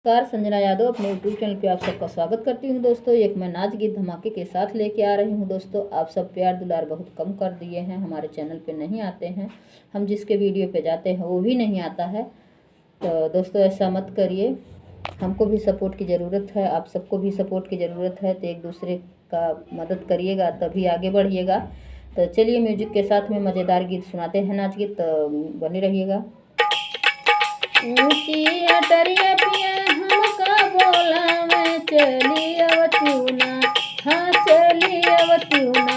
नमस्कार, संजना यादव अपने YouTube channel पे आप सबका स्वागत करती हूँ। दोस्तों, एक मैं नाच गीत धमाके के साथ लेके आ रही हूँ। दोस्तों, आप सब प्यार दुलार बहुत कम कर दिए हैं, हमारे चैनल पे नहीं आते हैं। हम जिसके वीडियो पे जाते हैं वो भी नहीं आता है। तो दोस्तों, ऐसा मत करिए, हमको भी सपोर्ट की ज़रूरत है, आप सबको भी सपोर्ट की ज़रूरत है। तो एक दूसरे का मदद करिएगा तभी आगे बढ़िएगा। तो चलिए, म्यूजिक के साथ में मज़ेदार गीत सुनाते हैं, नाच गीत। तो बने रहिएगा। ऊंची अटरिया पिया हमका बोला मैं चली अवत्यूना, हाँ चली अवत्यूना,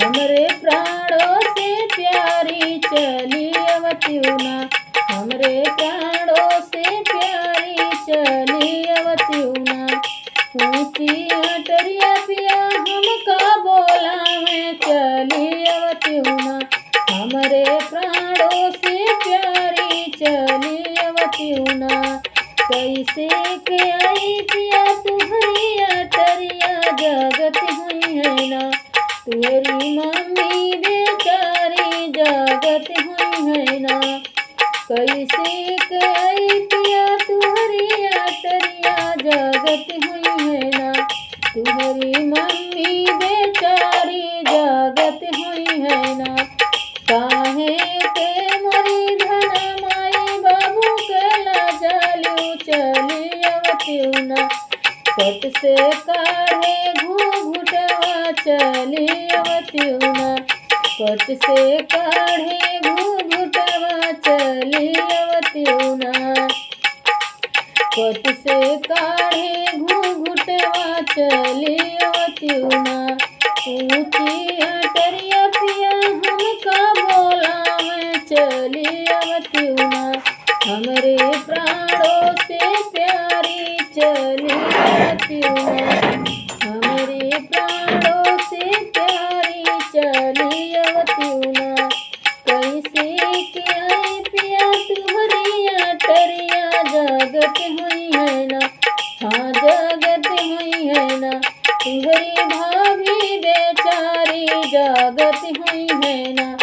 हमरे प्राणों से प्यारी चली अवत्यूना, हमरे प्राणों से प्यारी चली अवत्यूना। ऊंची अटरिया पिया हमका बोला मैं चली अवत्यूना, हमरे प्राणों से प्यारी चली अवत्यूना। कैसे के आई पिया तुम्हारी अटरिया जगत हुई है ना, तुम्हारी मम्मी बेचारी जगत हुई है ना। कैसे के आई पिया तुम्हारी अटरिया जगत हुई है ना, तुम्हारी मम्मी बेचारी जगत हुई है ना। काहे के मोरी धन माई बाबू के लाजालू चली अवत्यूना, कट से काढ़े घूंघटवा चली अवत्यूना, कट से काढ़े घूंघटवा चली अवत्यूना, कट से काढ़े घूंघटवा चली अवत्यूना। ऊंची अटरिया पिया हमका बोला मैं चली अवत्यूना, हमरे प्राणों से प्यारी चली अवत्यूना, हमरे प्राणों से प्यारी चली अवत्यूना। कैसे के आई पिया तुम्हारी अटरिया जगत हुई है ना, हाँ जगत हुई है ना। तुम्हारी भाभी बेचारी जगत हुई है ना,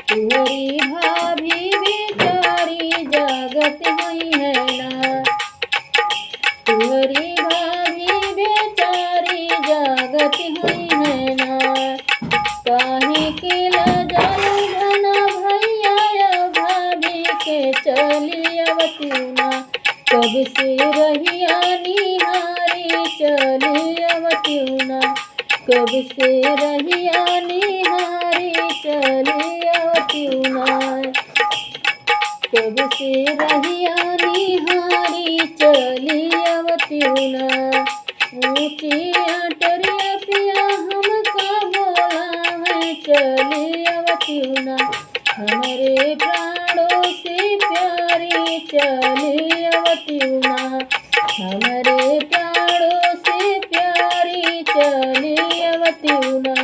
तुम्हारी भाभी बेचारी जगत हुई है ना, तुम्हारी भाभी बेचारी जगत हुई है ना। काहे के लाजालू घना भैया भाभी के चली अवत्यूना, कब से रहिया निहारी चली अवत्यूना, कब से रहिया निहारी चली अवत्यूना, कब से रहिया निहारी चली अवत्यूना। ऊंची अटरिया पिया हमका बोला मैं चली अवत्यूना, हमरे प्राणों से प्यारी चली अवत्यूना, हमरे प्राणों से प्यारी चली अवत्यूना।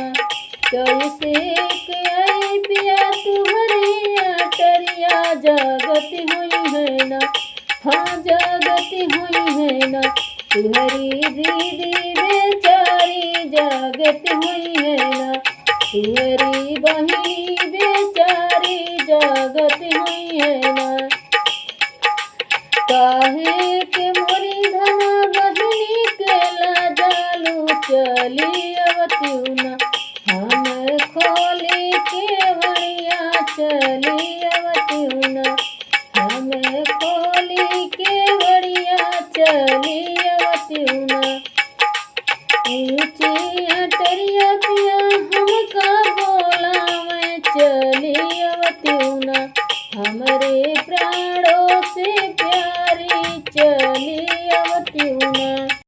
कैसे के आई पिया तुम्हारी अटरिया जगत हुई है ना, हाँ जगत हुई है ना। तुम्हारी दीदी बेचारी जगत हुई है ना, तुम्हारी बहिनी बेचारी जगत हुई है ना। काहे के मोरी धना बहिनी के लाजालू चली अवत्यूना, हम खोली के वड़िया चली अवत्यूना, हम खोली के वड़िया चली अवत्यूना। ऊंची अटरिया पिया